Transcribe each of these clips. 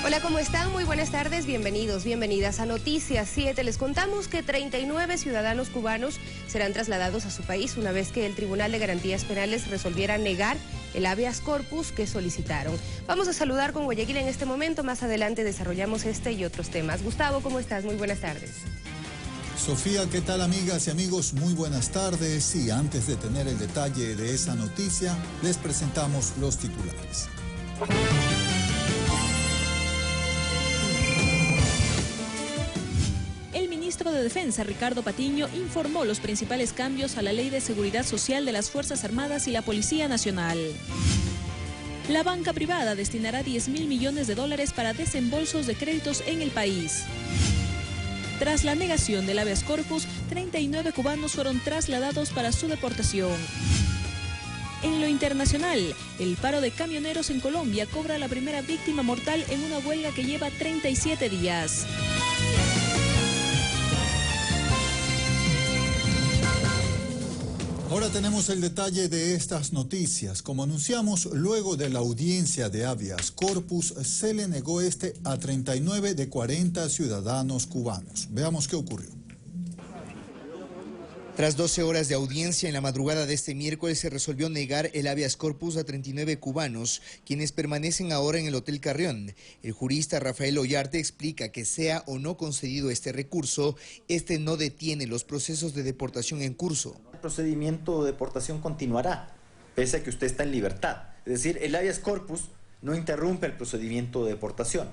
Hola, ¿cómo están? Muy buenas tardes, bienvenidos, bienvenidas a Noticias 7. Les contamos que 39 ciudadanos cubanos serán trasladados a su país una vez que el Tribunal de Garantías Penales resolviera negar el habeas corpus que solicitaron. Vamos a saludar con Guayaquil en este momento, más adelante desarrollamos este y otros temas. Gustavo, ¿cómo estás? Muy buenas tardes. Sofía, ¿qué tal, amigas y amigos? Muy buenas tardes. Y antes de tener el detalle de esa noticia, les presentamos los titulares. El ministro de Defensa, Ricardo Patiño, informó los principales cambios a la Ley de Seguridad Social de las Fuerzas Armadas y la Policía Nacional. La banca privada destinará $10.000 millones para desembolsos de créditos en el país. Tras la negación del habeas corpus, 39 cubanos fueron trasladados para su deportación. En lo internacional, el paro de camioneros en Colombia cobra la primera víctima mortal en una huelga que lleva 37 días. Ahora tenemos el detalle de estas noticias. Como anunciamos, luego de la audiencia de habeas corpus, se le negó a 39 de 40 ciudadanos cubanos. Veamos qué ocurrió. Tras 12 horas de audiencia en la madrugada de este miércoles se resolvió negar el habeas corpus a 39 cubanos, quienes permanecen ahora en el Hotel Carrión. El jurista Rafael Ollarte explica que sea o no concedido este recurso, este no detiene los procesos de deportación en curso. El procedimiento de deportación continuará, pese a que usted está en libertad. Es decir, el habeas corpus no interrumpe el procedimiento de deportación.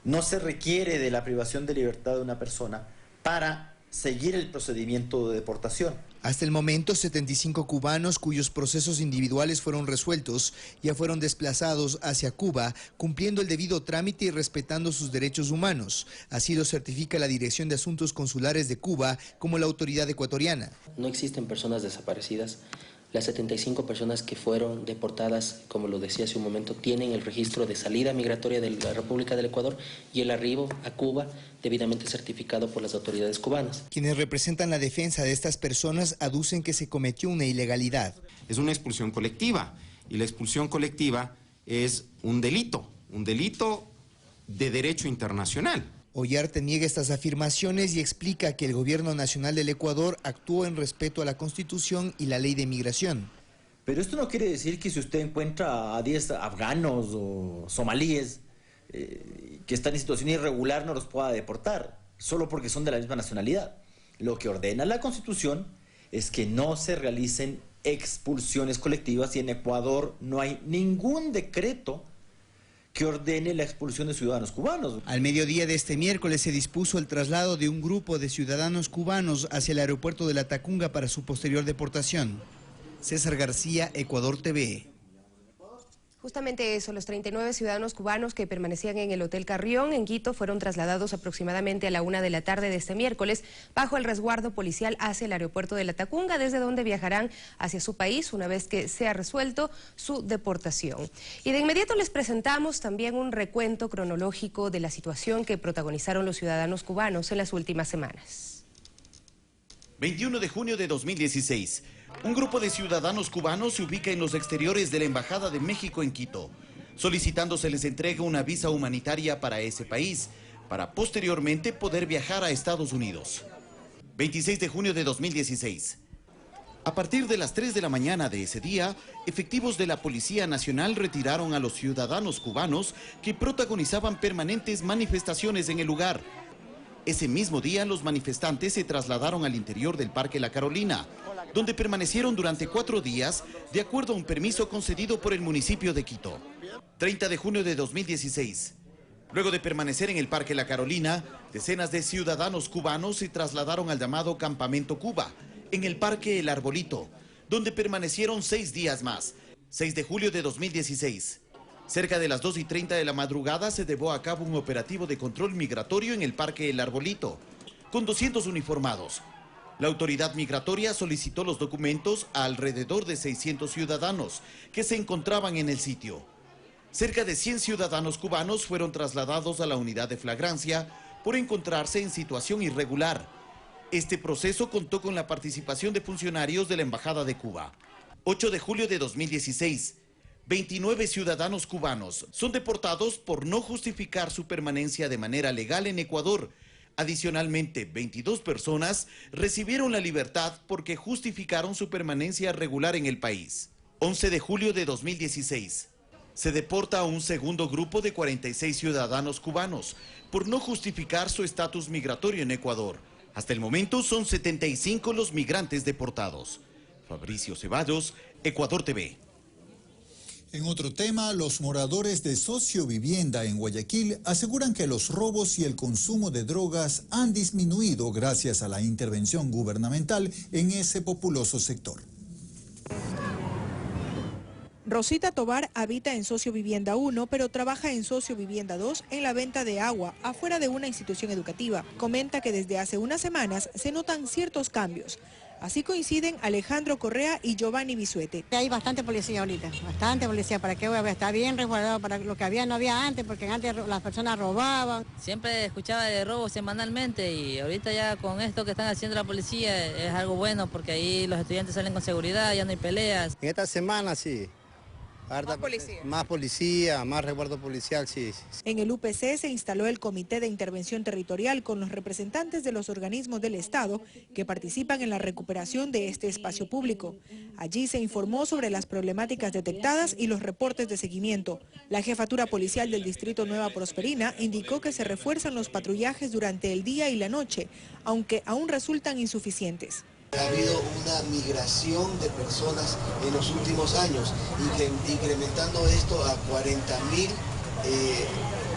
No se requiere de la privación de libertad de una persona para seguir el procedimiento de deportación. Hasta el momento, 75 cubanos cuyos procesos individuales fueron resueltos ya fueron desplazados hacia Cuba, cumpliendo el debido trámite y respetando sus derechos humanos. Así lo certifica la Dirección de Asuntos Consulares de Cuba como la autoridad ecuatoriana. No existen personas desaparecidas. Las 75 personas que fueron deportadas, como lo decía hace un momento, tienen el registro de salida migratoria de la República del Ecuador y el arribo a Cuba debidamente certificado por las autoridades cubanas. Quienes representan la defensa de estas personas aducen que se cometió una ilegalidad. Es una expulsión colectiva y la expulsión colectiva es un delito de derecho internacional. Ollarte niega estas afirmaciones y explica que el gobierno nacional del Ecuador actuó en respeto a la Constitución y la ley de migración. Pero esto no quiere decir que si usted encuentra a 10 afganos o somalíes que están en situación irregular no los pueda deportar, solo porque son de la misma nacionalidad. Lo que ordena la Constitución es que no se realicen expulsiones colectivas y en Ecuador no hay ningún decreto que ordene la expulsión de ciudadanos cubanos. Al mediodía de este miércoles se dispuso el traslado de un grupo de ciudadanos cubanos hacia el aeropuerto de La Tacunga para su posterior deportación. César García, Ecuador TV. Justamente eso, los 39 ciudadanos cubanos que permanecían en el Hotel Carrión en Quito fueron trasladados aproximadamente a la 1 de la tarde de este miércoles bajo el resguardo policial hacia el aeropuerto de La Tacunga, desde donde viajarán hacia su país una vez que sea resuelto su deportación. Y de inmediato les presentamos también un recuento cronológico de la situación que protagonizaron los ciudadanos cubanos en las últimas semanas. 21 de junio de 2016. Un grupo de ciudadanos cubanos se ubica en los exteriores de la Embajada de México en Quito, solicitando se les entregue una visa humanitaria para ese país, para posteriormente poder viajar a Estados Unidos. 26 de junio de 2016. A partir de las 3 de la mañana de ese día, efectivos de la Policía Nacional retiraron a los ciudadanos cubanos que protagonizaban permanentes manifestaciones en el lugar. Ese mismo día, los manifestantes se trasladaron al interior del Parque La Carolina, donde permanecieron durante 4 días, de acuerdo a un permiso concedido por el municipio de Quito. 30 de junio de 2016. Luego de permanecer en el Parque La Carolina, decenas de ciudadanos cubanos se trasladaron al llamado Campamento Cuba, en el Parque El Arbolito, donde permanecieron 6 días más. 6 de julio de 2016. Cerca de las 2:30 de la madrugada se llevó a cabo un operativo de control migratorio en el Parque El Arbolito, con 200 uniformados. La autoridad migratoria solicitó los documentos a alrededor de 600 ciudadanos que se encontraban en el sitio. Cerca de 100 ciudadanos cubanos fueron trasladados a la unidad de flagrancia por encontrarse en situación irregular. Este proceso contó con la participación de funcionarios de la Embajada de Cuba. 8 de julio de 2016. 29 ciudadanos cubanos son deportados por no justificar su permanencia de manera legal en Ecuador. Adicionalmente, 22 personas recibieron la libertad porque justificaron su permanencia regular en el país. 11 de julio de 2016. Se deporta a un segundo grupo de 46 ciudadanos cubanos por no justificar su estatus migratorio en Ecuador. Hasta el momento son 75 los migrantes deportados. Fabricio Ceballos, Ecuador TV. En otro tema, los moradores de Sociovivienda en Guayaquil aseguran que los robos y el consumo de drogas han disminuido gracias a la intervención gubernamental en ese populoso sector. Rosita Tobar habita en Sociovivienda 1, pero trabaja en Sociovivienda 2 en la venta de agua afuera de una institución educativa. Comenta que desde hace unas semanas se notan ciertos cambios. Así coinciden Alejandro Correa y Giovanni Bisuete. Hay bastante policía ahorita, bastante policía. ¿Para qué voy a ver? Está bien resguardado para lo que había, no había antes, porque antes las personas robaban. Siempre escuchaba de robos semanalmente y ahorita ya con esto que están haciendo la policía es algo bueno porque ahí los estudiantes salen con seguridad, ya no hay peleas. En esta semana sí. Más policía, más resguardo policial, sí. En el UPC se instaló el Comité de Intervención Territorial con los representantes de los organismos del Estado que participan en la recuperación de este espacio público. Allí se informó sobre las problemáticas detectadas y los reportes de seguimiento. La Jefatura Policial del Distrito Nueva Prosperina indicó que se refuerzan los patrullajes durante el día y la noche, aunque aún resultan insuficientes. Ha habido una migración de personas en los últimos años, incrementando esto a 40.000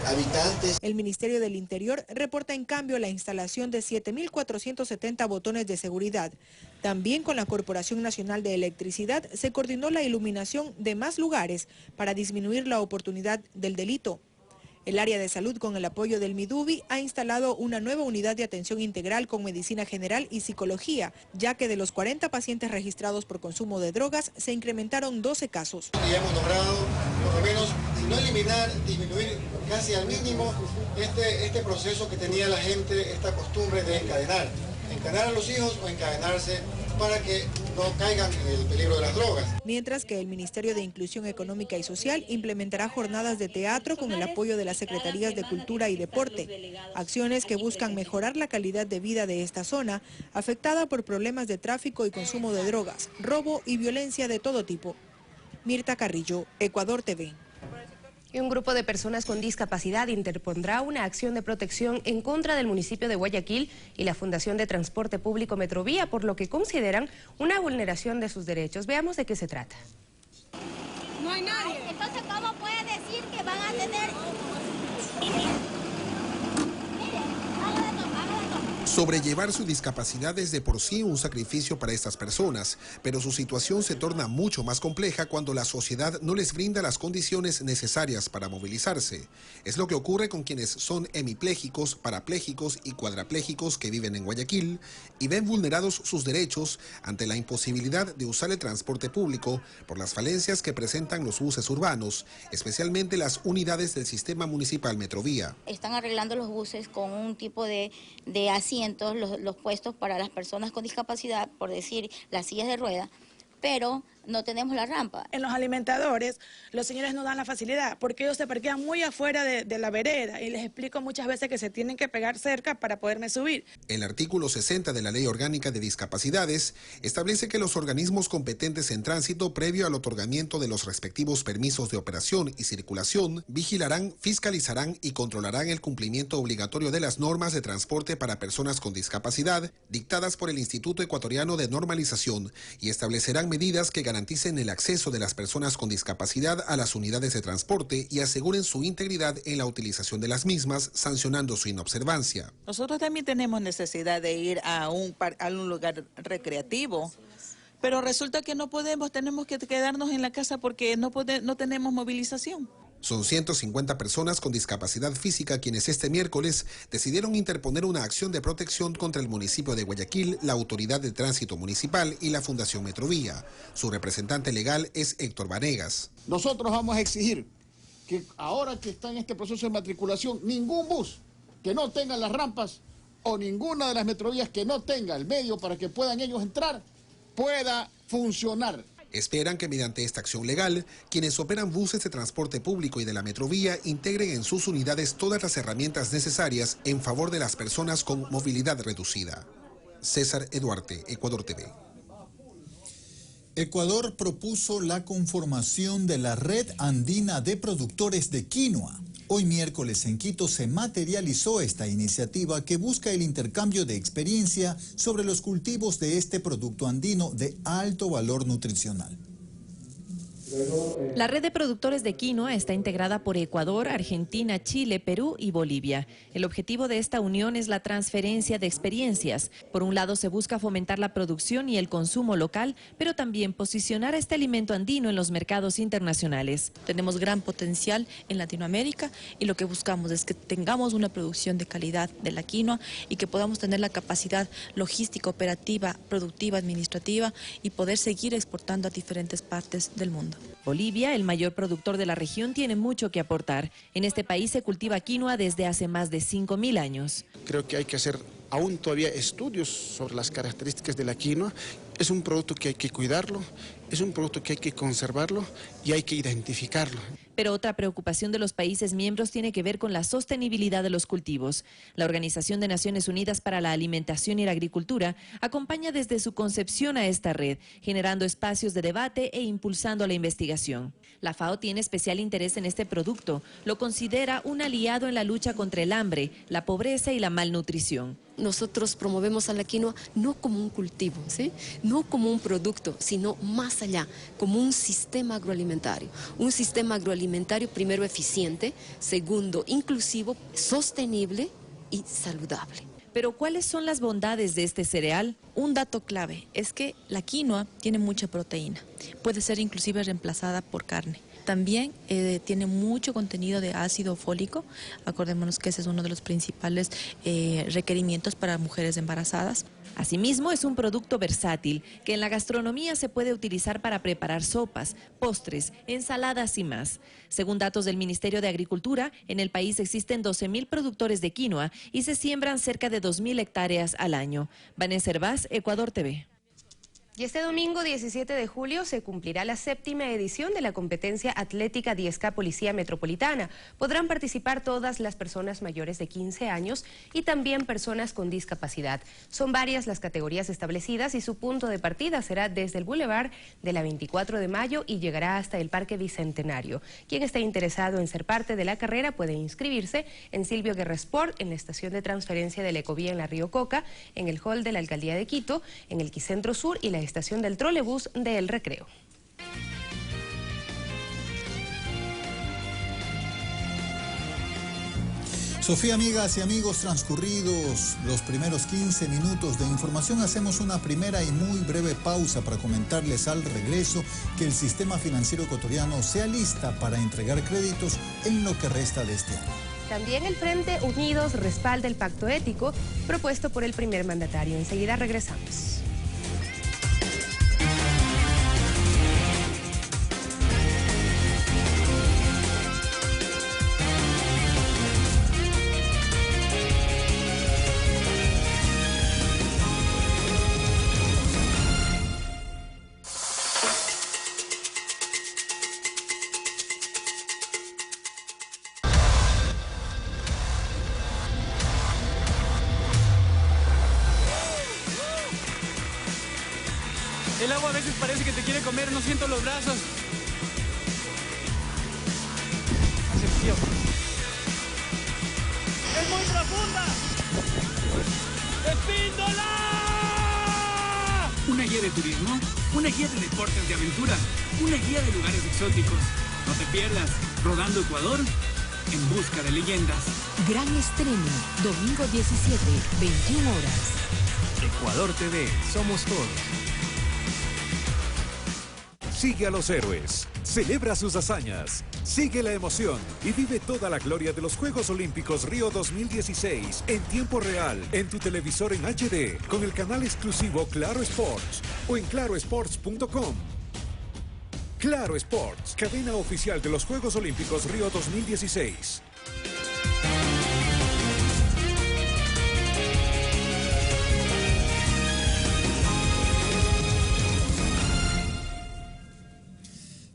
habitantes. El Ministerio del Interior reporta en cambio la instalación de 7.470 botones de seguridad. También con la Corporación Nacional de Electricidad se coordinó la iluminación de más lugares para disminuir la oportunidad del delito. El área de salud, con el apoyo del Midubi, ha instalado una nueva unidad de atención integral con medicina general y psicología, ya que de los 40 pacientes registrados por consumo de drogas, se incrementaron 12 casos. Y hemos logrado, por lo menos, si no eliminar, disminuir casi al mínimo este proceso que tenía la gente, esta costumbre de encadenar a los hijos o encadenarse para que no caigan en el peligro de las drogas. Mientras que el Ministerio de Inclusión Económica y Social implementará jornadas de teatro con el apoyo de las Secretarías de Cultura y Deporte, acciones que buscan mejorar la calidad de vida de esta zona, afectada por problemas de tráfico y consumo de drogas, robo y violencia de todo tipo. Mirta Carrillo, Ecuador TV. Y un grupo de personas con discapacidad interpondrá una acción de protección en contra del municipio de Guayaquil y la Fundación de Transporte Público Metrovía, por lo que consideran una vulneración de sus derechos. Veamos de qué se trata. No hay nadie. Entonces, ¿cómo puede decir que van a tener...? Sobrellevar su discapacidad es de por sí un sacrificio para estas personas, pero su situación se torna mucho más compleja cuando la sociedad no les brinda las condiciones necesarias para movilizarse. Es lo que ocurre con quienes son hemipléjicos, parapléjicos y cuadraplégicos que viven en Guayaquil y ven vulnerados sus derechos ante la imposibilidad de usar el transporte público por las falencias que presentan los buses urbanos, especialmente las unidades del sistema municipal Metrovía. Están arreglando los buses con un tipo de asientos, los puestos para las personas con discapacidad, por decir, las sillas de rueda, pero no tenemos la rampa. En los alimentadores, los señores no dan la facilidad porque ellos se parquean muy afuera de la vereda y les explico muchas veces que se tienen que pegar cerca para poderme subir. El artículo 60 de la Ley Orgánica de Discapacidades establece que los organismos competentes en tránsito, previo al otorgamiento de los respectivos permisos de operación y circulación, vigilarán, fiscalizarán y controlarán el cumplimiento obligatorio de las normas de transporte para personas con discapacidad dictadas por el Instituto Ecuatoriano de Normalización y establecerán medidas que garanticen el acceso de las personas con discapacidad a las unidades de transporte y aseguren su integridad en la utilización de las mismas, sancionando su inobservancia. Nosotros también tenemos necesidad de ir a un lugar recreativo, pero resulta que no podemos, tenemos que quedarnos en la casa porque no tenemos movilización. Son 150 personas con discapacidad física quienes este miércoles decidieron interponer una acción de protección contra el municipio de Guayaquil, la Autoridad de Tránsito Municipal y la Fundación Metrovía. Su representante legal es Héctor Vanegas. Nosotros vamos a exigir que ahora que está en este proceso de matriculación, ningún bus que no tenga las rampas o ninguna de las metrovías que no tenga el medio para que puedan ellos entrar, pueda funcionar. Esperan que mediante esta acción legal, quienes operan buses de transporte público y de la Metrovía integren en sus unidades todas las herramientas necesarias en favor de las personas con movilidad reducida. César Eduarte, Ecuador TV. Ecuador propuso la conformación de la Red Andina de Productores de Quinoa. Hoy miércoles en Quito se materializó esta iniciativa que busca el intercambio de experiencia sobre los cultivos de este producto andino de alto valor nutricional. La red de productores de quinoa está integrada por Ecuador, Argentina, Chile, Perú y Bolivia. El objetivo de esta unión es la transferencia de experiencias. Por un lado, se busca fomentar la producción y el consumo local, pero también posicionar este alimento andino en los mercados internacionales. Tenemos gran potencial en Latinoamérica y lo que buscamos es que tengamos una producción de calidad de la quinoa y que podamos tener la capacidad logística, operativa, productiva, administrativa y poder seguir exportando a diferentes partes del mundo. Bolivia, el mayor productor de la región, tiene mucho que aportar. En este país se cultiva quinoa desde hace más de 5.000 años. Creo que hay que hacer aún todavía estudios sobre las características de la quinoa. Es un producto que hay que cuidarlo, es un producto que hay que conservarlo y hay que identificarlo. Pero otra preocupación de los países miembros tiene que ver con la sostenibilidad de los cultivos. La Organización de Naciones Unidas para la Alimentación y la Agricultura acompaña desde su concepción a esta red, generando espacios de debate e impulsando la investigación. La FAO tiene especial interés en este producto. Lo considera un aliado en la lucha contra el hambre, la pobreza y la malnutrición. Nosotros promovemos a la quinoa no como un cultivo, ¿sí? No como un producto, sino más allá, como un sistema agroalimentario. Un sistema agroalimentario, primero, eficiente, segundo, inclusivo, sostenible y saludable. Pero ¿cuáles son las bondades de este cereal? Un dato clave es que la quinoa tiene mucha proteína, puede ser inclusive reemplazada por carne. También tiene mucho contenido de ácido fólico, acordémonos que ese es uno de los principales requerimientos para mujeres embarazadas. Asimismo, es un producto versátil que en la gastronomía se puede utilizar para preparar sopas, postres, ensaladas y más. Según datos del Ministerio de Agricultura, en el país existen 12.000 productores de quinoa y se siembran cerca de 2.000 hectáreas al año. Vanessa Hervás, Ecuador TV. Y este domingo 17 de julio se cumplirá la 7ª edición de la competencia atlética 10K Policía Metropolitana. Podrán participar todas las personas mayores de 15 años y también personas con discapacidad. Son varias las categorías establecidas y su punto de partida será desde el Boulevard de la 24 de mayo y llegará hasta el Parque Bicentenario. Quien esté interesado en ser parte de la carrera puede inscribirse en Silvio Guerra Sport, en la estación de transferencia de la Ecovía en la Río Coca, en el hall de la Alcaldía de Quito, en el Quicentro Sur y la estación del trolebús de El Recreo. Sofía, amigas y amigos, transcurridos los primeros 15 minutos de información, hacemos una primera y muy breve pausa para comentarles al regreso que el sistema financiero ecuatoriano se alista para entregar créditos en lo que resta de este año. También el Frente Unidos respalda el pacto ético propuesto por el primer mandatario. Enseguida regresamos. El agua a veces parece que te quiere comer, no siento los brazos. Hace frío. ¡Es muy profunda! ¡Espíndola! Una guía de turismo, una guía de deportes de aventura, una guía de lugares exóticos. No te pierdas, Rodando Ecuador, en busca de leyendas. Gran estreno, domingo 17, 21 horas. Ecuador TV, somos todos. Sigue a los héroes, celebra sus hazañas, sigue la emoción y vive toda la gloria de los Juegos Olímpicos Río 2016 en tiempo real, en tu televisor en HD, con el canal exclusivo Claro Sports o en clarosports.com. Claro Sports, cadena oficial de los Juegos Olímpicos Río 2016.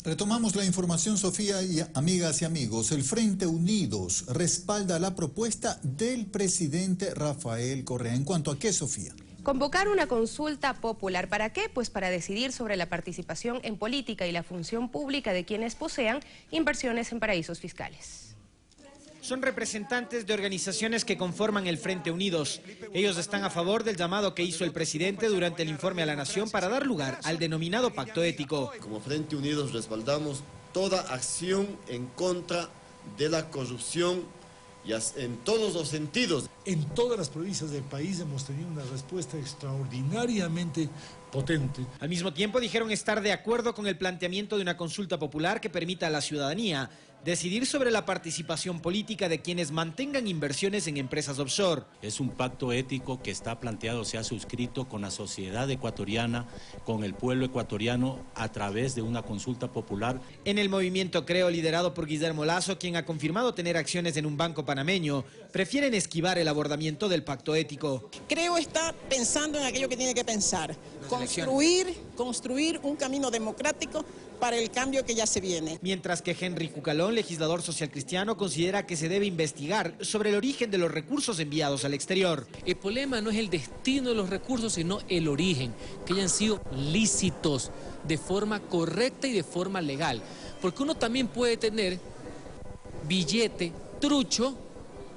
Retomamos la información, Sofía, y amigas y amigos. El Frente Unidos respalda la propuesta del presidente Rafael Correa. ¿En cuanto a qué, Sofía? Convocar una consulta popular. ¿Para qué? Pues para decidir sobre la participación en política y la función pública de quienes posean inversiones en paraísos fiscales. Son representantes de organizaciones que conforman el Frente Unidos. Ellos están a favor del llamado que hizo el presidente durante el informe a la Nación para dar lugar al denominado pacto ético. Como Frente Unidos respaldamos toda acción en contra de la corrupción y en todos los sentidos. En todas las provincias del país hemos tenido una respuesta extraordinariamente potente. Al mismo tiempo dijeron estar de acuerdo con el planteamiento de una consulta popular que permita a la ciudadanía decidir sobre la participación política de quienes mantengan inversiones en empresas offshore. Es un pacto ético que está planteado, se ha suscrito con la sociedad ecuatoriana, con el pueblo ecuatoriano a través de una consulta popular. En el movimiento Creo, liderado por Guillermo Lasso, quien ha confirmado tener acciones en un banco panameño, prefieren esquivar el abordamiento del pacto ético. Creo está pensando en aquello que tiene que pensar, construir un camino democrático para el cambio que ya se viene. Mientras que Henry Cucalón, legislador socialcristiano, considera que se debe investigar sobre el origen de los recursos enviados al exterior. El problema no es el destino de los recursos, sino el origen, que hayan sido lícitos de forma correcta y de forma legal. Porque uno también puede tener billete trucho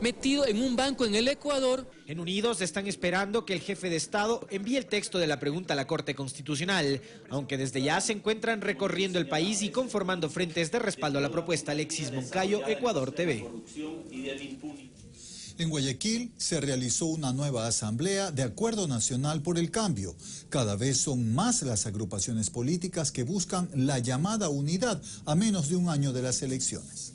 metido en un banco en el Ecuador. En Unidos están esperando que el jefe de Estado envíe el texto de la pregunta a la Corte Constitucional, aunque desde ya se encuentran recorriendo el país y conformando frentes de respaldo a la propuesta. Alexis Moncayo, Ecuador TV. En Guayaquil se realizó una nueva asamblea de Acuerdo Nacional por el Cambio. Cada vez son más las agrupaciones políticas que buscan la llamada unidad a menos de un año de las elecciones.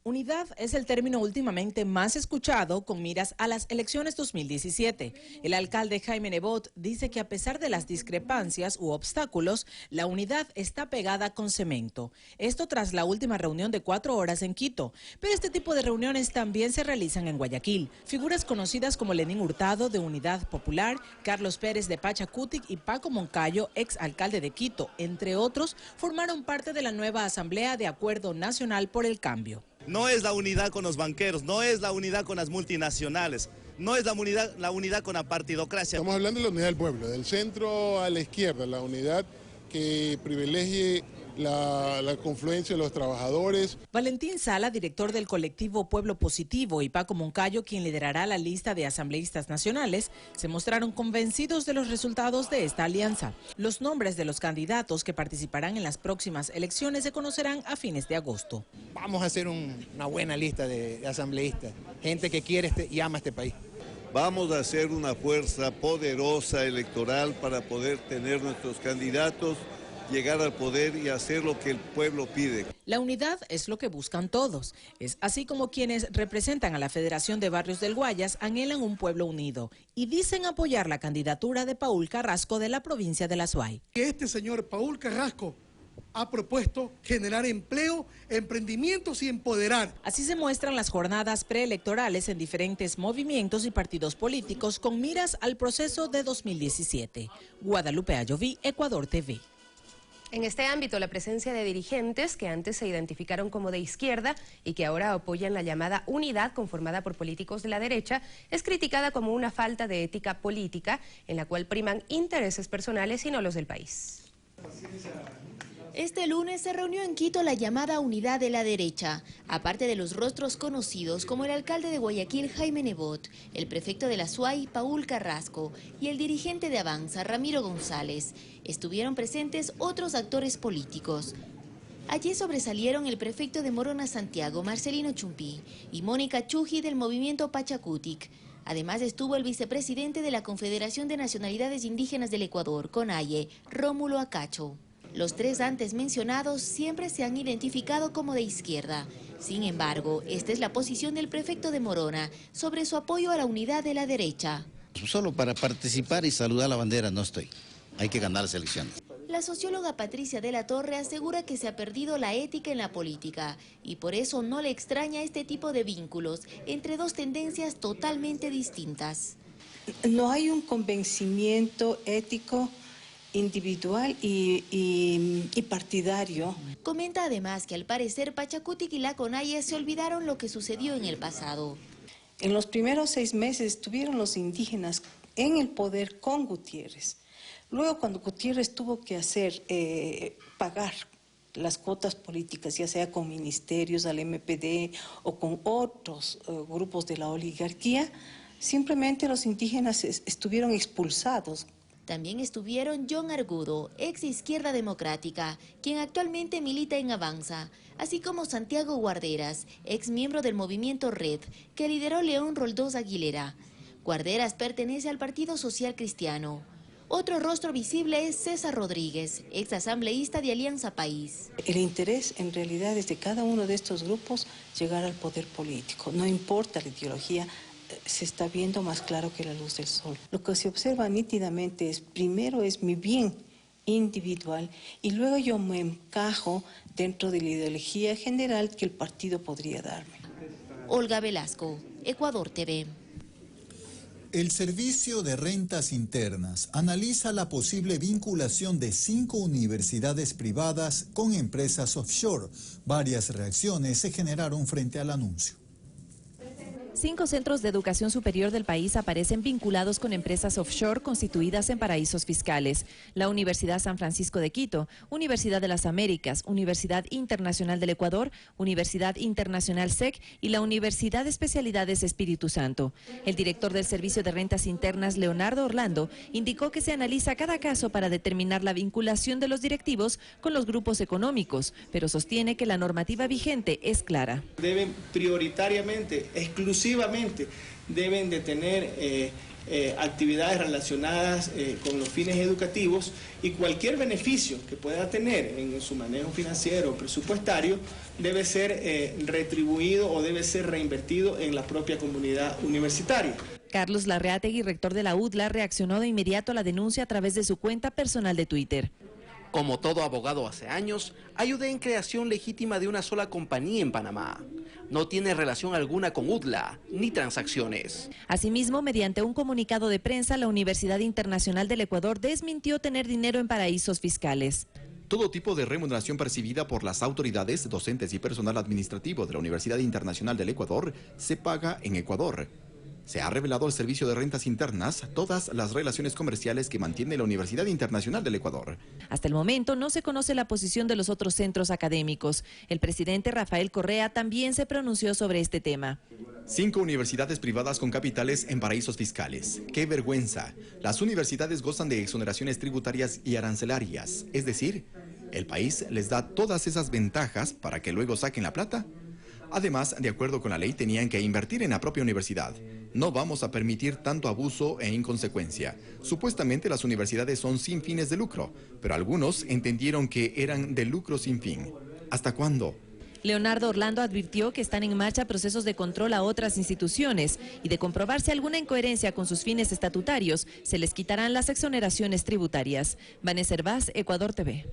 Unidad es el término últimamente más escuchado con miras a las elecciones 2017. El alcalde Jaime Nebot dice que a pesar de las discrepancias u obstáculos, la unidad está pegada con cemento. Esto tras la última reunión de 4 horas en Quito. Pero este tipo de reuniones también se realizan en Guayaquil. Figuras conocidas como Lenín Hurtado de Unidad Popular, Carlos Pérez de Pachacutic y Paco Moncayo, ex alcalde de Quito, entre otros, formaron parte de la nueva Asamblea de Acuerdo Nacional por el Cambio. No es la unidad con los banqueros, no es la unidad con las multinacionales, no es la unidad con la partidocracia. Estamos hablando de la unidad del pueblo, del centro a la izquierda, la unidad que privilegie la confluencia de los trabajadores. Valentín Sala, director del colectivo Pueblo Positivo, y Paco Moncayo, quien liderará la lista de asambleístas nacionales, se mostraron convencidos de los resultados de esta alianza. Los nombres de los candidatos que participarán en las próximas elecciones se conocerán a fines de agosto. Vamos a hacer una buena lista de asambleístas, gente que quiere y ama este país. Vamos a hacer una fuerza poderosa electoral para poder tener nuestros candidatos, llegar al poder y hacer lo que el pueblo pide. La unidad es lo que buscan todos. Es así como quienes representan a la Federación de Barrios del Guayas anhelan un pueblo unido y dicen apoyar la candidatura de Paul Carrasco de la provincia de La Suay. Este señor Paul Carrasco ha propuesto generar empleo, emprendimientos y empoderar. Así se muestran las jornadas preelectorales en diferentes movimientos y partidos políticos con miras al proceso de 2017. Guadalupe Ayoví, Ecuador TV. En este ámbito, la presencia de dirigentes que antes se identificaron como de izquierda y que ahora apoyan la llamada unidad conformada por políticos de la derecha es criticada como una falta de ética política en la cual priman intereses personales y no los del país. Este lunes se reunió en Quito la llamada Unidad de la Derecha. Aparte de los rostros conocidos como el alcalde de Guayaquil, Jaime Nebot, el prefecto de La Suay, Paul Carrasco, y el dirigente de Avanza, Ramiro González, estuvieron presentes otros actores políticos. Allí sobresalieron el prefecto de Morona Santiago, Marcelino Chumpí, y Mónica Chuji del movimiento Pachacutic. Además estuvo el vicepresidente de la Confederación de Nacionalidades Indígenas del Ecuador, CONAIE, Rómulo Acacho. Los tres antes mencionados siempre se han identificado como de izquierda. Sin embargo, esta es la posición del prefecto de Morona sobre su apoyo a la unidad de la derecha. Solo para participar y saludar la bandera no estoy. Hay que ganar las elecciones. La socióloga Patricia de la Torre asegura que se ha perdido la ética en la política y por eso no le extraña este tipo de vínculos entre dos tendencias totalmente distintas. No hay un convencimiento ético individual y partidario. Comenta además que al parecer Pachacutic y la CONAIE se olvidaron lo que sucedió en el pasado. En los primeros 6 meses estuvieron los indígenas en el poder con Gutiérrez. Luego, cuando Gutiérrez tuvo que pagar las cuotas políticas, ya sea con ministerios, al MPD o con otros grupos de la oligarquía, simplemente los indígenas estuvieron expulsados. También estuvieron John Argudo, ex Izquierda Democrática, quien actualmente milita en Avanza, así como Santiago Guarderas, ex miembro del movimiento Red, que lideró León Roldós Aguilera. Guarderas pertenece al Partido Social Cristiano. Otro rostro visible es César Rodríguez, ex asambleísta de Alianza País. El interés en realidad es de cada uno de estos grupos llegar al poder político. No importa la ideología, se está viendo más claro que la luz del sol. Lo que se observa nítidamente es, primero es mi bien individual y luego yo me encajo dentro de la ideología general que el partido podría darme. Olga Velasco, Ecuador TV. El Servicio de Rentas Internas analiza la posible vinculación de 5 universidades privadas con empresas offshore. Varias reacciones se generaron frente al anuncio. 5 centros de educación superior del país aparecen vinculados con empresas offshore constituidas en paraísos fiscales. La Universidad San Francisco de Quito, Universidad de las Américas, Universidad Internacional del Ecuador, Universidad Internacional SEC y la Universidad de Especialidades Espíritu Santo. El director del Servicio de Rentas Internas, Leonardo Orlando, indicó que se analiza cada caso para determinar la vinculación de los directivos con los grupos económicos, pero sostiene que la normativa vigente es clara. Deben prioritariamente, exclusivamente, deben de tener actividades relacionadas con los fines educativos y cualquier beneficio que pueda tener en su manejo financiero o presupuestario debe ser retribuido o debe ser reinvertido en la propia comunidad universitaria. Carlos Larreategui, rector de la UDLA, reaccionó de inmediato a la denuncia a través de su cuenta personal de Twitter. Como todo abogado hace años, ayudé en creación legítima de una sola compañía en Panamá. No tiene relación alguna con UDLA, ni transacciones. Asimismo, mediante un comunicado de prensa, la Universidad Internacional del Ecuador desmintió tener dinero en paraísos fiscales. Todo tipo de remuneración percibida por las autoridades, docentes y personal administrativo de la Universidad Internacional del Ecuador se paga en Ecuador. Se ha revelado al Servicio de Rentas Internas todas las relaciones comerciales que mantiene la Universidad Internacional del Ecuador. Hasta el momento no se conoce la posición de los otros centros académicos. El presidente Rafael Correa también se pronunció sobre este tema. 5 universidades privadas con capitales en paraísos fiscales. ¡Qué vergüenza! Las universidades gozan de exoneraciones tributarias y arancelarias. Es decir, el país les da todas esas ventajas para que luego saquen la plata. Además, de acuerdo con la ley, tenían que invertir en la propia universidad. No vamos a permitir tanto abuso e inconsecuencia. Supuestamente las universidades son sin fines de lucro, pero algunos entendieron que eran de lucro sin fin. ¿Hasta cuándo? Leonardo Orlando advirtió que están en marcha procesos de control a otras instituciones y de comprobarse alguna incoherencia con sus fines estatutarios, se les quitarán las exoneraciones tributarias. Vanessa Hervás, Ecuador TV.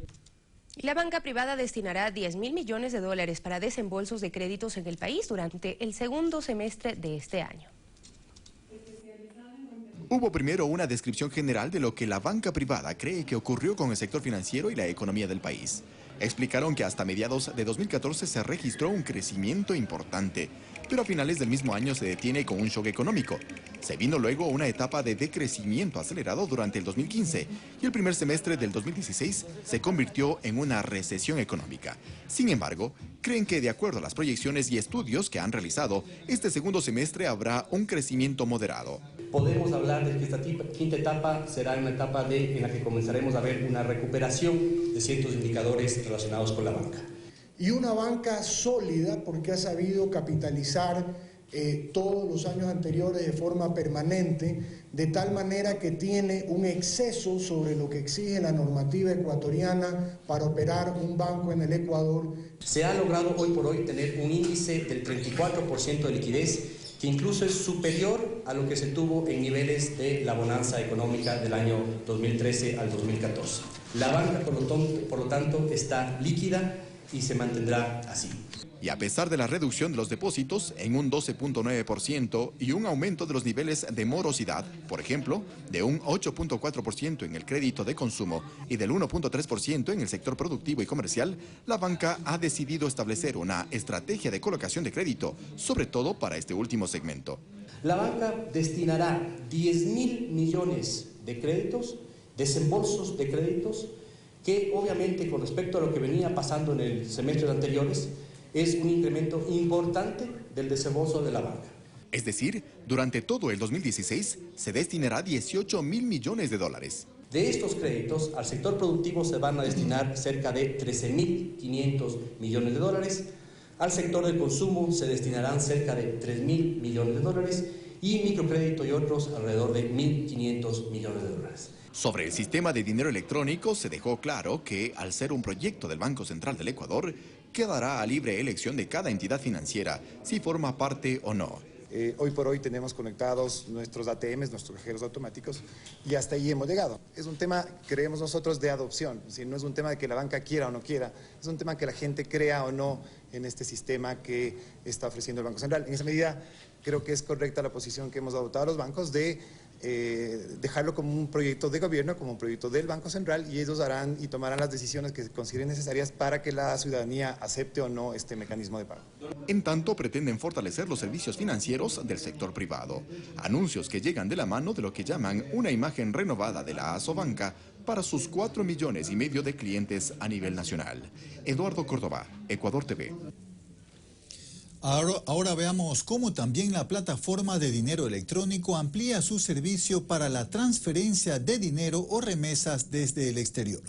La banca privada destinará $10.000 millones para desembolsos de créditos en el país durante el segundo semestre de este año. Hubo primero una descripción general de lo que la banca privada cree que ocurrió con el sector financiero y la economía del país. Explicaron que hasta mediados de 2014 se registró un crecimiento importante, pero a finales del mismo año se detiene con un shock económico. Se vino luego una etapa de decrecimiento acelerado durante el 2015 y el primer semestre del 2016 se convirtió en una recesión económica. Sin embargo, creen que de acuerdo a las proyecciones y estudios que han realizado, este segundo semestre habrá un crecimiento moderado. Podemos hablar de que esta quinta etapa será una etapa en la que comenzaremos a ver una recuperación de ciertos indicadores relacionados con la banca. Y una banca sólida porque ha sabido capitalizar todos los años anteriores de forma permanente, de tal manera que tiene un exceso sobre lo que exige la normativa ecuatoriana para operar un banco en el Ecuador. Se ha logrado hoy por hoy tener un índice del 34% de liquidez, que incluso es superior a lo que se tuvo en niveles de la bonanza económica del año 2013 al 2014. La banca, por lo tanto, está líquida y se mantendrá así. Y a pesar de la reducción de los depósitos en un 12.9% y un aumento de los niveles de morosidad, por ejemplo, de un 8.4% en el crédito de consumo y del 1.3% en el sector productivo y comercial, la banca ha decidido establecer una estrategia de colocación de crédito, sobre todo para este último segmento. La banca destinará 10.000 millones de créditos, desembolsos de créditos, que obviamente con respecto a lo que venía pasando en el semestre anteriores, es un incremento importante del desembolso de la banca. Es decir, durante todo el 2016 se destinará 18.000 millones de dólares. De estos créditos, al sector productivo se van a destinar cerca de 13.500 millones de dólares, al sector del consumo se destinarán cerca de 3.000 millones de dólares y microcrédito y otros alrededor de 1.500 millones de dólares. Sobre el sistema de dinero electrónico se dejó claro que, al ser un proyecto del Banco Central del Ecuador, quedará a libre elección de cada entidad financiera si forma parte o no. Hoy por hoy tenemos conectados nuestros ATMs, nuestros cajeros automáticos, y hasta ahí hemos llegado. Es un tema, creemos nosotros, de adopción. Si no es un tema de que la banca quiera o no quiera, es un tema que la gente crea o no en este sistema que está ofreciendo el Banco Central. En esa medida, creo que es correcta la posición que hemos adoptado los bancos de dejarlo como un proyecto de gobierno, como un proyecto del Banco Central, y ellos harán y tomarán las decisiones que consideren necesarias para que la ciudadanía acepte o no este mecanismo de pago. En tanto, pretenden fortalecer los servicios financieros del sector privado. Anuncios que llegan de la mano de lo que llaman una imagen renovada de la Asobanca para sus 4,5 millones de clientes a nivel nacional. Eduardo Córdoba, Ecuador TV. Ahora veamos cómo también la plataforma de dinero electrónico amplía su servicio para la transferencia de dinero o remesas desde el exterior.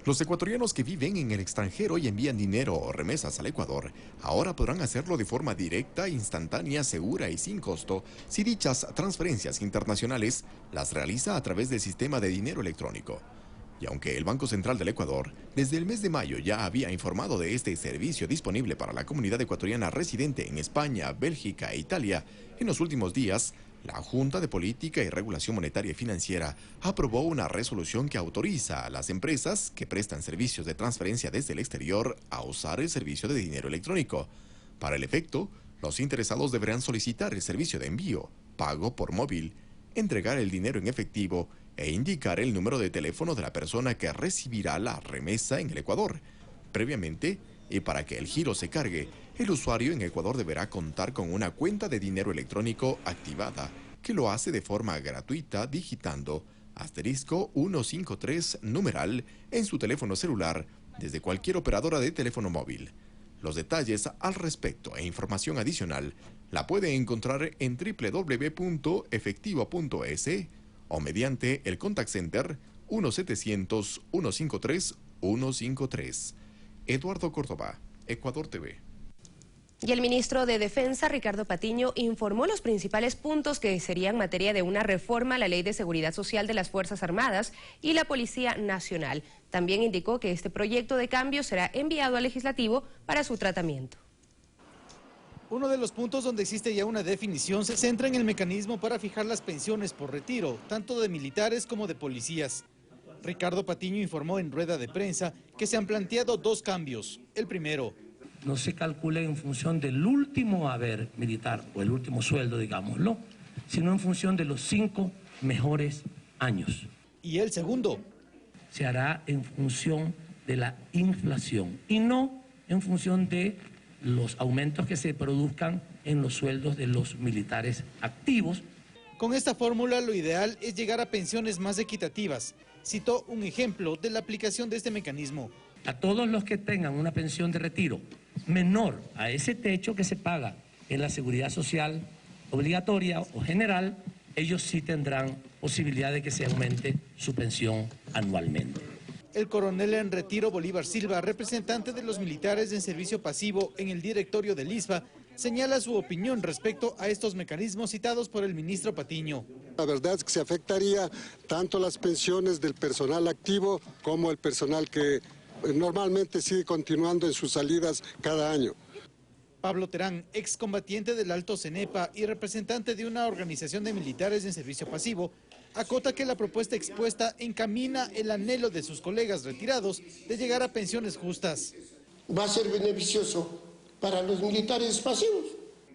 Los ecuatorianos que viven en el extranjero y envían dinero o remesas al Ecuador ahora podrán hacerlo de forma directa, instantánea, segura y sin costo si dichas transferencias internacionales las realiza a través del sistema de dinero electrónico. Y aunque el Banco Central del Ecuador desde el mes de mayo ya había informado de este servicio disponible para la comunidad ecuatoriana residente en España, Bélgica e Italia, en los últimos días, la Junta de Política y Regulación Monetaria y Financiera aprobó una resolución que autoriza a las empresas que prestan servicios de transferencia desde el exterior a usar el servicio de dinero electrónico. Para el efecto, los interesados deberán solicitar el servicio de envío, pago por móvil, entregar el dinero en efectivo e indicar el número de teléfono de la persona que recibirá la remesa en el Ecuador. Previamente, y para que el giro se cargue, el usuario en Ecuador deberá contar con una cuenta de dinero electrónico activada, que lo hace de forma gratuita digitando *153 numeral en su teléfono celular desde cualquier operadora de teléfono móvil. Los detalles al respecto e información adicional la puede encontrar en www.efectivo.es o mediante el contact center 1-700-153-153. Eduardo Córdoba, Ecuador TV. Y el ministro de Defensa, Ricardo Patiño, informó los principales puntos que serían materia de una reforma a la Ley de Seguridad Social de las Fuerzas Armadas y la Policía Nacional. También indicó que este proyecto de cambio será enviado al Legislativo para su tratamiento. Uno de los puntos donde existe ya una definición se centra en el mecanismo para fijar las pensiones por retiro, tanto de militares como de policías. Ricardo Patiño informó en rueda de prensa que se han planteado dos cambios. El primero: no se calcula en función del último haber militar o el último sueldo, digámoslo, sino en función de los 5 mejores años. Y el segundo: se hará en función de la inflación y no en función de los aumentos que se produzcan en los sueldos de los militares activos. Con esta fórmula lo ideal es llegar a pensiones más equitativas. Citó un ejemplo de la aplicación de este mecanismo. A todos los que tengan una pensión de retiro menor a ese techo que se paga en la seguridad social obligatoria o general, ellos sí tendrán posibilidad de que se aumente su pensión anualmente. El coronel en retiro Bolívar Silva, representante de los militares en servicio pasivo en el directorio del ISFA, señala su opinión respecto a estos mecanismos citados por el ministro Patiño. La verdad es que se afectaría tanto las pensiones del personal activo como el personal que normalmente sigue continuando en sus salidas cada año. Pablo Terán, excombatiente del Alto Cenepa y representante de una organización de militares en servicio pasivo, acota que la propuesta expuesta encamina el anhelo de sus colegas retirados de llegar a pensiones justas. va a ser beneficioso para los militares pasivos.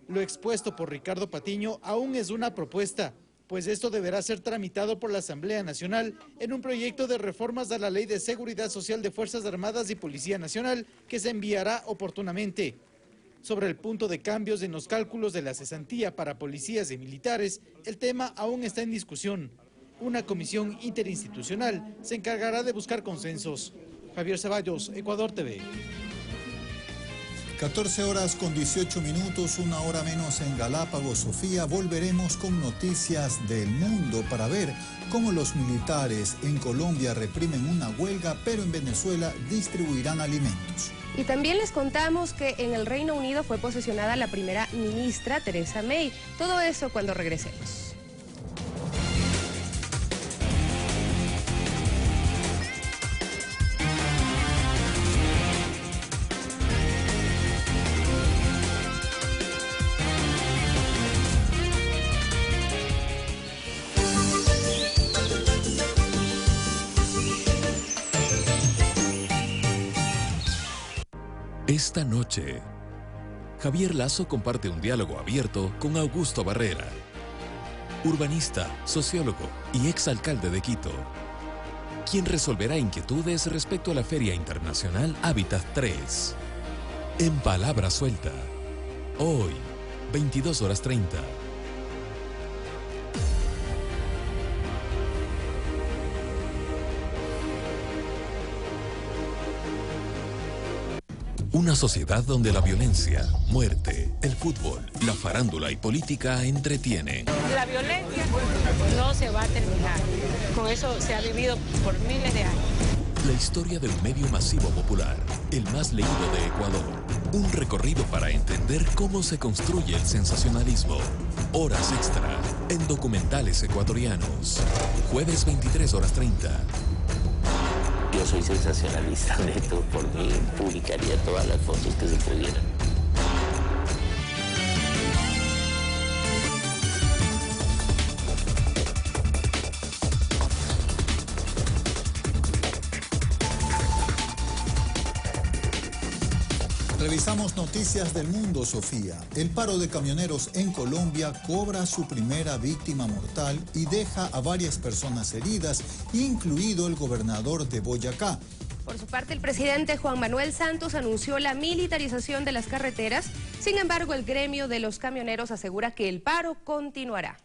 Lo expuesto por Ricardo Patiño aún es una propuesta, pues esto deberá ser tramitado por la Asamblea Nacional en un proyecto de reformas a la Ley de Seguridad Social de Fuerzas Armadas y Policía Nacional que se enviará oportunamente. Sobre el punto de cambios en los cálculos de la cesantía para policías y militares, el tema aún está en discusión. Una comisión interinstitucional se encargará de buscar consensos. Javier Ceballos, Ecuador TV. 14 horas con 18 minutos, una hora menos en Galápagos, Sofía. Volveremos con noticias del mundo para ver cómo los militares en Colombia reprimen una huelga, pero en Venezuela distribuirán alimentos. Y también les contamos que en el Reino Unido fue posesionada la primera ministra, Theresa May. Todo eso cuando regresemos. Esta noche, Javier Lazo comparte un diálogo abierto con Augusto Barrera, urbanista, sociólogo y exalcalde de Quito, quien resolverá inquietudes respecto a la Feria Internacional Hábitat 3. En Palabra Suelta, hoy, 22:30. Una sociedad donde la violencia, muerte, el fútbol, la farándula y política entretienen. La violencia no se va a terminar. Con eso se ha vivido por miles de años. La historia de un medio masivo popular, el más leído de Ecuador. Un recorrido para entender cómo se construye el sensacionalismo. Horas extra en documentales ecuatorianos. Jueves 23:30. Yo soy sensacionalista, neto, por mí publicaría todas las fotos que se pudieran. Revisamos noticias del mundo, Sofía. El paro de camioneros en Colombia cobra su primera víctima mortal y deja a varias personas heridas, incluido el gobernador de Boyacá. Por su parte, el presidente Juan Manuel Santos anunció la militarización de las carreteras. Sin embargo, el gremio de los camioneros asegura que el paro continuará.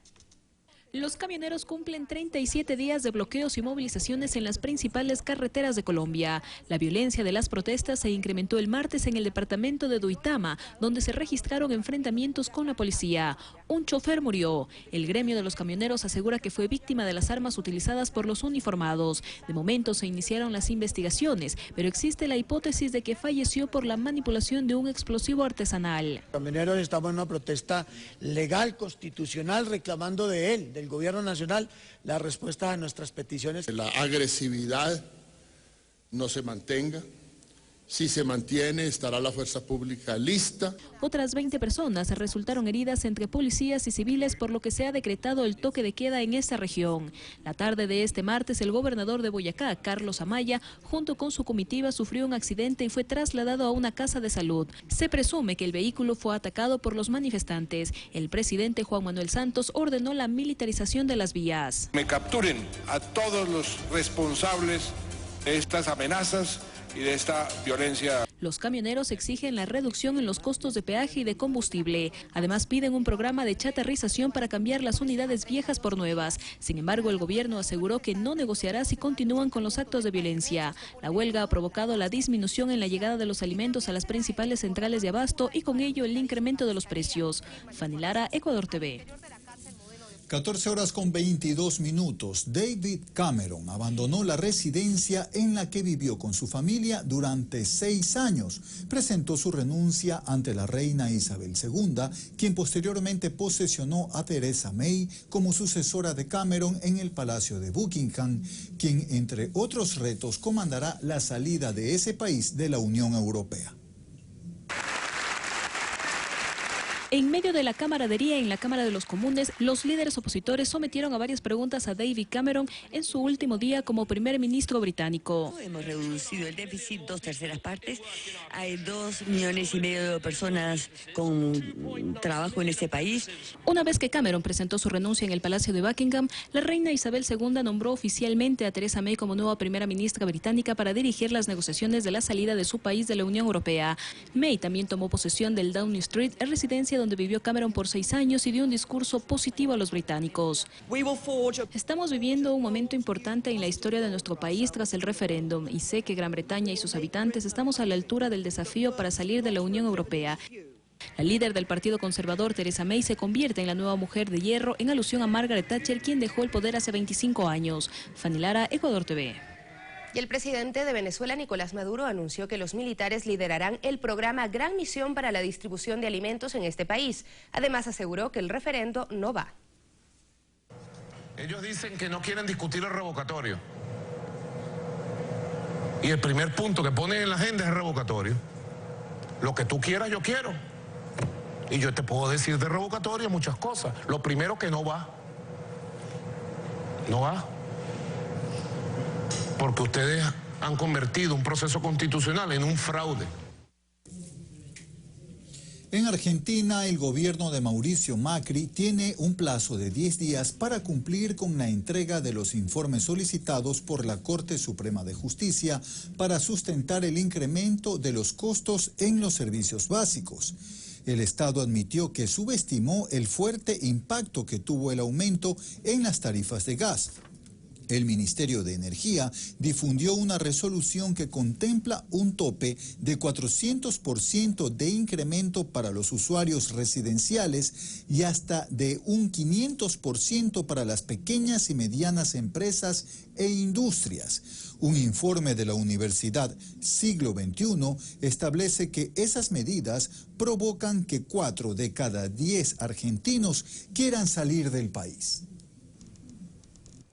Los camioneros cumplen 37 días de bloqueos y movilizaciones en las principales carreteras de Colombia. La violencia de las protestas se incrementó el martes en el departamento de Duitama, donde se registraron enfrentamientos con la policía. Un chofer murió. El gremio de los camioneros asegura que fue víctima de las armas utilizadas por los uniformados. De momento se iniciaron las investigaciones, pero existe la hipótesis de que falleció por la manipulación de un explosivo artesanal. Los camioneros estamos en una protesta legal, constitucional, reclamando de él, del Gobierno Nacional, la respuesta a nuestras peticiones. La agresividad no se mantenga. Si se mantiene, estará la fuerza pública lista. Otras 20 personas resultaron heridas entre policías y civiles, por lo que se ha decretado el toque de queda en esta región. La tarde de este martes, el gobernador de Boyacá, Carlos Amaya, junto con su comitiva, sufrió un accidente y fue trasladado a una casa de salud. Se presume que el vehículo fue atacado por los manifestantes. El presidente Juan Manuel Santos ordenó la militarización de las vías. Me capturen a todos los responsables de estas amenazas y de esta violencia. Los camioneros exigen la reducción en los costos de peaje y de combustible. Además piden un programa de chatarrización para cambiar las unidades viejas por nuevas. Sin embargo, el gobierno aseguró que no negociará si continúan con los actos de violencia. La huelga ha provocado la disminución en la llegada de los alimentos a las principales centrales de abasto y con ello el incremento de los precios. Fanny Lara, Ecuador TV. 14 horas con 22 minutos. David Cameron abandonó la residencia en la que vivió con su familia durante 6 años. Presentó su renuncia ante la reina Isabel II, quien posteriormente posesionó a Theresa May como sucesora de Cameron en el Palacio de Buckingham, quien, entre otros retos, comandará la salida de ese país de la Unión Europea. En medio de la camaradería en la Cámara de los Comunes, los líderes opositores sometieron a varias preguntas a David Cameron en su último día como primer ministro británico. Hemos reducido el déficit 2/3 partes. Hay 2,5 millones de personas con trabajo en este país. Una vez que Cameron presentó su renuncia en el Palacio de Buckingham, la reina Isabel II nombró oficialmente a Theresa May como nueva primera ministra británica para dirigir las negociaciones de la salida de su país de la Unión Europea. May también tomó posesión del Downing Street, residencia donde vivió Cameron por 6 años, y dio un discurso positivo a los británicos. Estamos viviendo un momento importante en la historia de nuestro país tras el referéndum, y sé que Gran Bretaña y sus habitantes estamos a la altura del desafío para salir de la Unión Europea. La líder del Partido Conservador, Theresa May, se convierte en la nueva mujer de hierro en alusión a Margaret Thatcher, quien dejó el poder hace 25 años. Fanny Lara, Ecuador TV. Y el presidente de Venezuela, Nicolás Maduro, anunció que los militares liderarán el programa Gran Misión para la distribución de alimentos en este país. Además, aseguró que el referendo no va. Ellos dicen que no quieren discutir el revocatorio. Y el primer punto que ponen en la agenda es el revocatorio. Lo que tú quieras, yo quiero. Y yo te puedo decir de revocatorio muchas cosas. Lo primero, que no va. No va. Porque ustedes han convertido un proceso constitucional en un fraude. En Argentina, el gobierno de Mauricio Macri tiene un plazo de 10 días para cumplir con la entrega de los informes solicitados por la Corte Suprema de Justicia para sustentar el incremento de los costos en los servicios básicos. El Estado admitió que subestimó el fuerte impacto que tuvo el aumento en las tarifas de gas. El Ministerio de Energía difundió una resolución que contempla un tope de 400% de incremento para los usuarios residenciales y hasta de un 500% para las pequeñas y medianas empresas e industrias. Un informe de la Universidad Siglo XXI establece que esas medidas provocan que 4 de cada 10 argentinos quieran salir del país.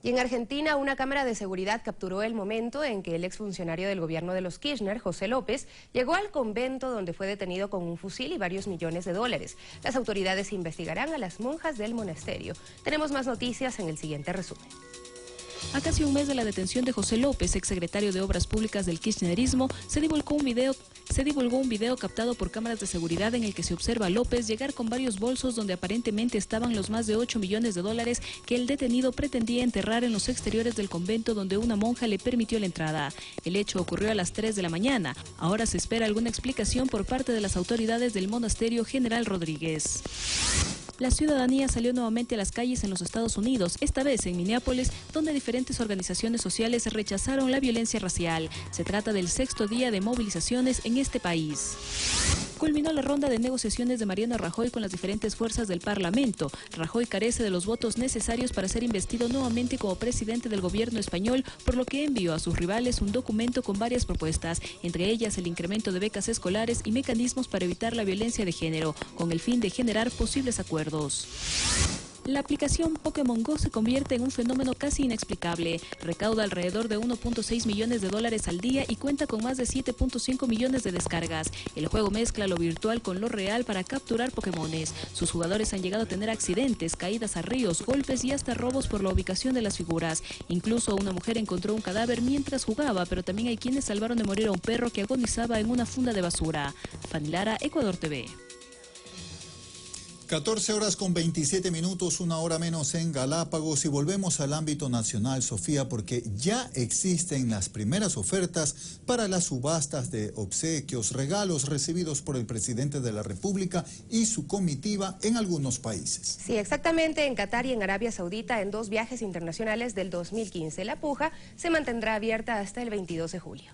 Y en Argentina, una cámara de seguridad capturó el momento en que el exfuncionario del gobierno de los Kirchner, José López, llegó al convento donde fue detenido con un fusil y varios millones de dólares. Las autoridades investigarán a las monjas del monasterio. Tenemos más noticias en el siguiente resumen. A casi un mes de la detención de José López, exsecretario de Obras Públicas del kirchnerismo, se divulgó un video captado por cámaras de seguridad en el que se observa a López llegar con varios bolsos donde aparentemente estaban los más de 8 millones de dólares que el detenido pretendía enterrar en los exteriores del convento donde una monja le permitió la entrada. El hecho ocurrió a las 3 de la mañana. Ahora se espera alguna explicación por parte de las autoridades del monasterio General Rodríguez. La ciudadanía salió nuevamente a las calles en los Estados Unidos, esta vez en Minneapolis, donde diferentes organizaciones sociales rechazaron la violencia racial. Se trata del 6º día de movilizaciones en este país. Culminó la ronda de negociaciones de Mariano Rajoy con las diferentes fuerzas del Parlamento. Rajoy carece de los votos necesarios para ser investido nuevamente como presidente del gobierno español, por lo que envió a sus rivales un documento con varias propuestas, entre ellas el incremento de becas escolares y mecanismos para evitar la violencia de género, con el fin de generar posibles acuerdos. La aplicación Pokémon Go se convierte en un fenómeno casi inexplicable. Recauda alrededor de 1.6 millones de dólares al día y cuenta con más de 7.5 millones de descargas. El juego mezcla lo virtual con lo real para capturar Pokémones. Sus jugadores han llegado a tener accidentes, caídas a ríos, golpes y hasta robos por la ubicación de las figuras. Incluso una mujer encontró un cadáver mientras jugaba, pero también hay quienes salvaron de morir a un perro que agonizaba en una funda de basura. Fanny Lara, Ecuador TV. 14 horas con 27 minutos, una hora menos en Galápagos, y volvemos al ámbito nacional, Sofía, porque ya existen las primeras ofertas para las subastas de obsequios, regalos recibidos por el presidente de la República y su comitiva en algunos países. Sí, exactamente, en Qatar y en Arabia Saudita, en 2 viajes internacionales del 2015. La puja se mantendrá abierta hasta el 22 de julio.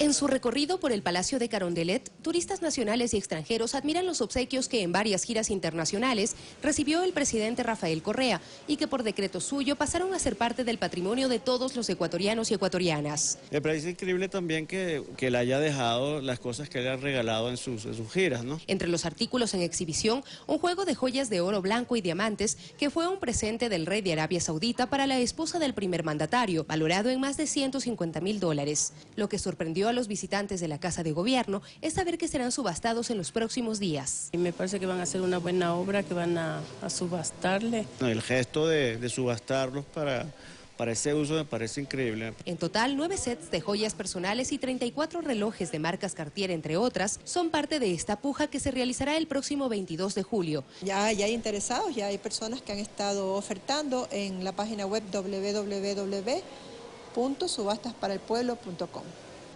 En su recorrido por el Palacio de Carondelet, turistas nacionales y extranjeros admiran los obsequios que en varias giras internacionales recibió el presidente Rafael Correa y que por decreto suyo pasaron a ser parte del patrimonio de todos los ecuatorianos y ecuatorianas. Me parece increíble también que le haya dejado las cosas que le ha regalado en sus giras, ¿no? Entre los artículos en exhibición, un juego de joyas de oro blanco y diamantes que fue un presente del rey de Arabia Saudita para la esposa del primer mandatario, valorado en más de $150.000. Lo que sorprendió pidió a los visitantes de la Casa de Gobierno es saber que serán subastados en los próximos días. Y me parece que van a hacer una buena obra, que van a subastarle. El gesto de subastarlos para ese uso me parece increíble. En total, 9 sets de joyas personales y 34 relojes de marcas Cartier, entre otras, son parte de esta puja que se realizará el próximo 22 de julio. Ya hay interesados, ya hay personas que han estado ofertando en la página web www.subastasparalpueblo.com.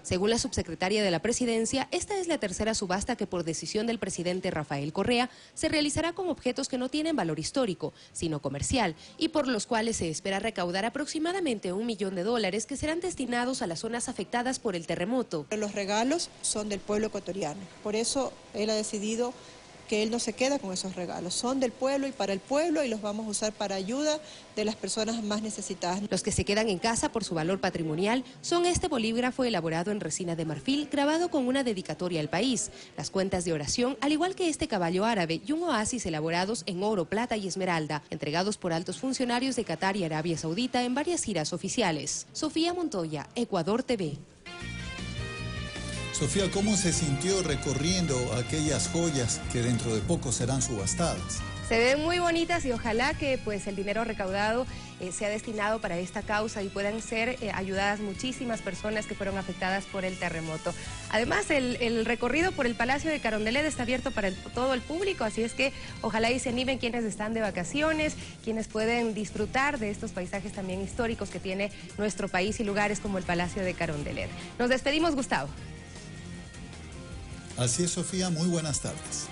Según la subsecretaria de la Presidencia, esta es la tercera subasta que por decisión del presidente Rafael Correa se realizará con objetos que no tienen valor histórico, sino comercial, y por los cuales se espera recaudar aproximadamente $1 millón que serán destinados a las zonas afectadas por el terremoto. Los regalos son del pueblo ecuatoriano, por eso él ha decidido que él no se queda con esos regalos, son del pueblo y para el pueblo y los vamos a usar para ayuda de las personas más necesitadas. Los que se quedan en casa por su valor patrimonial son este bolígrafo elaborado en resina de marfil grabado con una dedicatoria al país, las cuentas de oración, al igual que este caballo árabe y un oasis elaborados en oro, plata y esmeralda, entregados por altos funcionarios de Qatar y Arabia Saudita en varias giras oficiales. Sofía Montoya, Ecuador TV. Sofía, ¿cómo se sintió recorriendo aquellas joyas que dentro de poco serán subastadas? Se ven muy bonitas y ojalá que pues el dinero recaudado sea destinado para esta causa y puedan ser ayudadas muchísimas personas que fueron afectadas por el terremoto. Además, el recorrido por el Palacio de Carondelet está abierto para todo el público, así es que ojalá y se animen quienes están de vacaciones, quienes pueden disfrutar de estos paisajes también históricos que tiene nuestro país y lugares como el Palacio de Carondelet. Nos despedimos, Gustavo. Así es, Sofía, muy buenas tardes.